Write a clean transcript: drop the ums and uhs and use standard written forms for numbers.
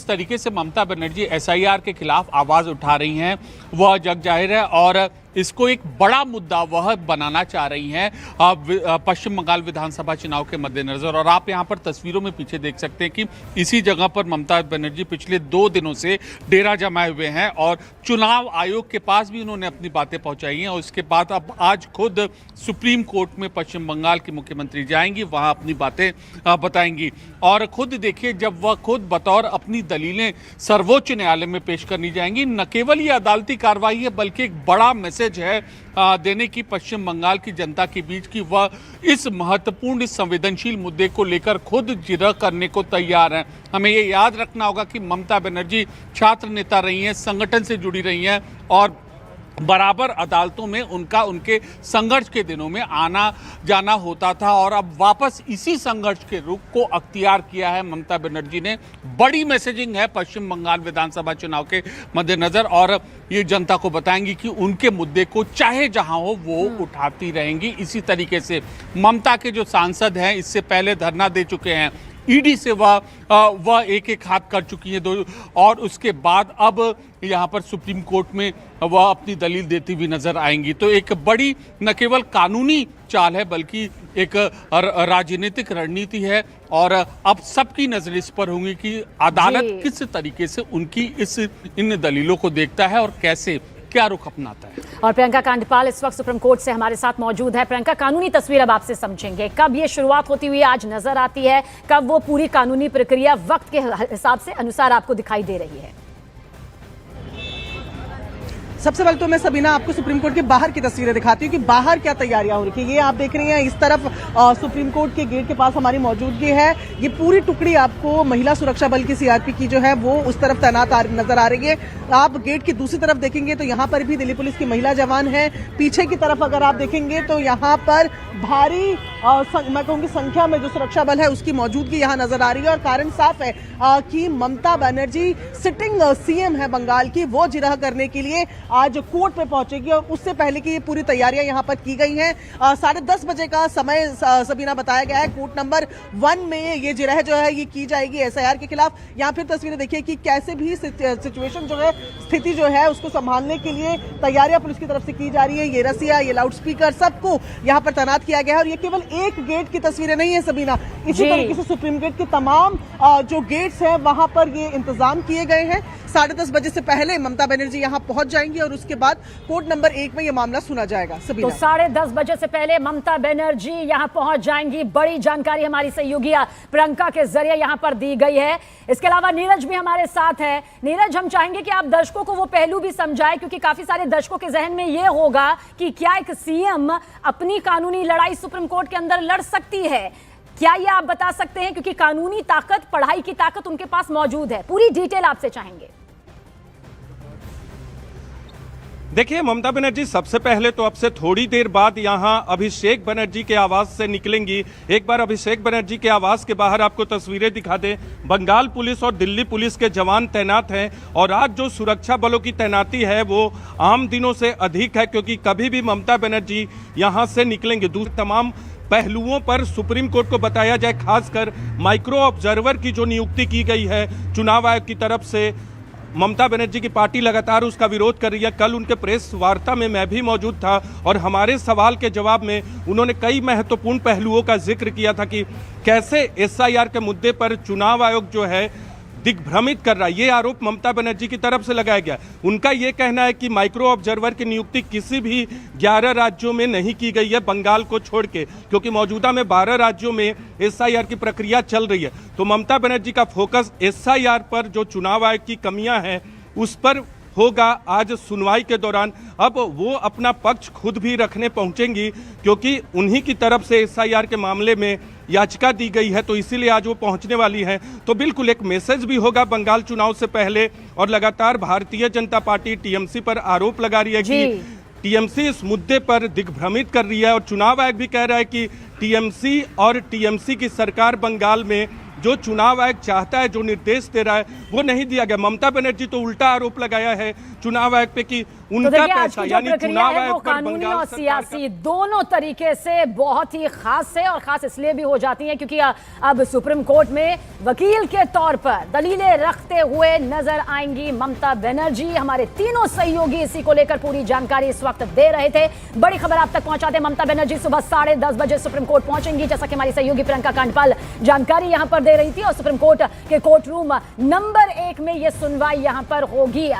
जिस तरीके से ममता बनर्जी एसआईआर के खिलाफ आवाज उठा रही हैं वह जग जाहिर है और इसको एक बड़ा मुद्दा वह बनाना चाह रही हैं पश्चिम बंगाल विधानसभा चुनाव के मद्देनजर। और आप यहां पर तस्वीरों में पीछे देख सकते हैं कि इसी जगह पर ममता बनर्जी पिछले 2 दिनों से डेरा जमाए हुए हैं और चुनाव आयोग के पास भी उन्होंने अपनी बातें पहुंचाई हैं। और इसके बाद अब आज खुद सुप्रीम कोर्ट में पश्चिम बंगाल की मुख्यमंत्री जाएंगी, वहां अपनी बातें बताएंगी। और खुद देखिए, जब वह खुद बतौर अपनी दलीलें सर्वोच्च न्यायालय में पेश करनी जाएंगी, न केवल ये अदालती कार्रवाई है बल्कि एक बड़ा मैसेज है देने की पश्चिम बंगाल की जनता के बीच कि वह इस महत्वपूर्ण इस संवेदनशील मुद्दे को लेकर खुद जिरह करने को तैयार हैं। हमें ये याद रखना होगा कि ममता बनर्जी छात्र नेता रही हैं, संगठन से जुड़ी रही हैं और बराबर अदालतों में उनके संघर्ष के दिनों में आना जाना होता था। और अब वापस इसी संघर्ष के रुख को अख्तियार किया है ममता बनर्जी ने। बड़ी मैसेजिंग है पश्चिम बंगाल विधानसभा चुनाव के मद्देनजर और ये जनता को बताएंगी कि उनके मुद्दे को चाहे जहां हो वो उठाती रहेंगी। इसी तरीके से ममता के जो सांसद हैं, इससे पहले धरना दे चुके हैं, ईडी से वह एक हाथ कर चुकी है दो, और उसके बाद अब यहाँ पर सुप्रीम कोर्ट में वह अपनी दलील देती हुई नजर आएंगी। तो एक बड़ी न केवल कानूनी चाल है बल्कि एक राजनीतिक रणनीति है और अब सबकी नजर इस पर होंगी कि अदालत किस तरीके से उनकी इन दलीलों को देखता है और कैसे क्या रुख अपनाता है। और प्रियंका कांडपाल इस वक्त सुप्रीम कोर्ट से हमारे साथ मौजूद है। प्रियंका, कानूनी तस्वीर अब आपसे समझेंगे, कब ये शुरुआत होती हुई आज नजर आती है, कब वो पूरी कानूनी प्रक्रिया वक्त के हिसाब से अनुसार आपको दिखाई दे रही है? सबसे पहले तो मैं सबीना आपको सुप्रीम कोर्ट के बाहर की तस्वीरें दिखाती हूँ कि बाहर क्या तैयारियां हो रही है। ये आप देख रही हैं, इस तरफ सुप्रीम कोर्ट के गेट के पास हमारी मौजूदगी है। ये पूरी टुकड़ी आपको महिला सुरक्षा बल की सीआरपी की जो है वो उस तरफ तैनात नजर आ रही है। आप गेट की दूसरी तरफ देखेंगे तो यहाँ पर भी दिल्ली पुलिस की महिला जवान है। पीछे की तरफ अगर आप देखेंगे तो यहाँ पर भारी मैं कहूँगी संख्या में जो सुरक्षा बल है उसकी मौजूदगी यहाँ नजर आ रही है। और कारण साफ है कि ममता बनर्जी सिटिंग सीएम है बंगाल की, वो जिरह करने के लिए आज कोर्ट में पहुंचेगी। और उससे पहले की ये पूरी तैयारियां यहाँ पर की गई हैं। 10:30 बजे का समय सबीना बताया गया है। कोर्ट नंबर 1 में ये जिरह जो है ये की जाएगी एसआईआर के खिलाफ। यहाँ फिर तस्वीरें देखिए कि कैसे भी सिचुएशन जो है, स्थिति जो है उसको संभालने के लिए तैयारियां पुलिस की तरफ से की जा रही है। ये रसिया, ये लाउड स्पीकर, सबको यहाँ पर तैनात किया गया है। और ये केवल एक गेट की तस्वीरें नहीं है सबीना, इसी तरीके से सुप्रीम कोर्ट के तमाम जो गेट्स हैं वहां पर ये इंतजाम किए गए हैं। 10:30 बजे से पहले ममता बनर्जी यहाँ पहुंच जाएंगी और उसके बाद कोर्ट नंबर 1 में ये मामला सुना जाएगा। सबीना, तो 10:30 बजे से पहले ममता बनर्जी यहाँ पहुंच जाएंगी। बड़ी जानकारी हमारी सहयोगी प्रियंका के जरिए यहाँ पर दी गई है। इसके अलावा नीरज भी हमारे साथ है। नीरज, हम चाहेंगे कि आप दर्शकों को वो पहलू भी समझाएं, क्योंकि काफी सारे दर्शकों के जहन में ये होगा कि क्या एक सीएम अपनी कानूनी लड़ाई सुप्रीम कोर्ट के अंदर लड़ सकती है? क्या ये आप बता सकते हैं? क्योंकि कानूनी ताकत, पढ़ाई की ताकत उनके पास मौजूद है। पूरी डिटेल आपसे चाहेंगे। देखिए, ममता बनर्जी सबसे पहले तो अब से थोड़ी देर बाद यहां अभिषेक बनर्जी के आवास से निकलेंगी। एक बार अभिषेक बनर्जी के आवास के बाहर आपको तस्वीरें दिखा दें। बंगाल पुलिस और दिल्ली पुलिस के जवान तैनात हैं और आज जो सुरक्षा बलों की तैनाती है वो आम दिनों से अधिक है, क्योंकि कभी भी ममता बनर्जी यहां से निकलेंगे। तमाम पहलुओं पर सुप्रीम कोर्ट को बताया जाए, खासकर माइक्रो ऑब्जर्वर की जो नियुक्ति की गई है चुनाव आयोग की तरफ से। ममता बनर्जी की पार्टी लगातार उसका विरोध कर रही है। कल उनके प्रेस वार्ता में मैं भी मौजूद था और हमारे सवाल के जवाब में उन्होंने कई महत्वपूर्ण पहलुओं का जिक्र किया था कि कैसे एसआईआर के मुद्दे पर चुनाव आयोग जो है दिग्भ्रमित कर रहा है। ये आरोप ममता बनर्जी की तरफ से लगाया गया। उनका ये कहना है कि माइक्रो ऑब्जर्वर की नियुक्ति किसी भी 11 राज्यों में नहीं की गई है बंगाल को छोड़ के, क्योंकि मौजूदा में 12 राज्यों में एसआईआर की प्रक्रिया चल रही है। तो ममता बनर्जी का फोकस एसआईआर पर जो चुनाव आयोग की कमियां हैं उस पर होगा आज सुनवाई के दौरान। अब वो अपना पक्ष खुद भी रखने पहुंचेंगी, क्योंकि उन्हीं की तरफ से एसआईआर के मामले में याचिका दी गई है, तो इसीलिए आज वो पहुंचने वाली हैं। तो बिल्कुल एक मैसेज भी होगा बंगाल चुनाव से पहले। और लगातार भारतीय जनता पार्टी टीएमसी पर आरोप लगा रही है कि टीएमसी इस मुद्दे पर दिग्भ्रमित कर रही है और चुनाव आयोग भी कह रहा है कि टीएमसी और टीएमसी की सरकार बंगाल में जो चुनाव आयोग चाहता है, जो निर्देश दे रहा है वो नहीं दिया गया। ममता बनर्जी तो उल्टा आरोप लगाया है चुनाव आयोग पे कि तो उनका देखिए, आज पैसा की जो यानी प्रक्रिया चुनाव है वो आयोग पर कानूनी बंगाल और सरकार सियासी दोनों तरीके से बहुत ही खास है, और खास इसलिए भी हो जाती है क्योंकि अब सुप्रीम कोर्ट में वकील के तौर पर दलीलें रखते हुए नजर आएंगी ममता बनर्जी। हमारे तीनों सहयोगी इसी को लेकर पूरी जानकारी इस वक्त दे रहे थे। बड़ी खबर आप तक पहुंचाते हैं, ममता बनर्जी सुबह 10:30 बजे सुप्रीम कोर्ट पहुंचेंगी, जैसा कि हमारी सहयोगी प्रियंका कांडपाल जानकारी यहां पर दे रही थी। और सुप्रीम कोर्ट के कोर्ट रूम नंबर 1 में यह सुनवाई यहां पर होगी।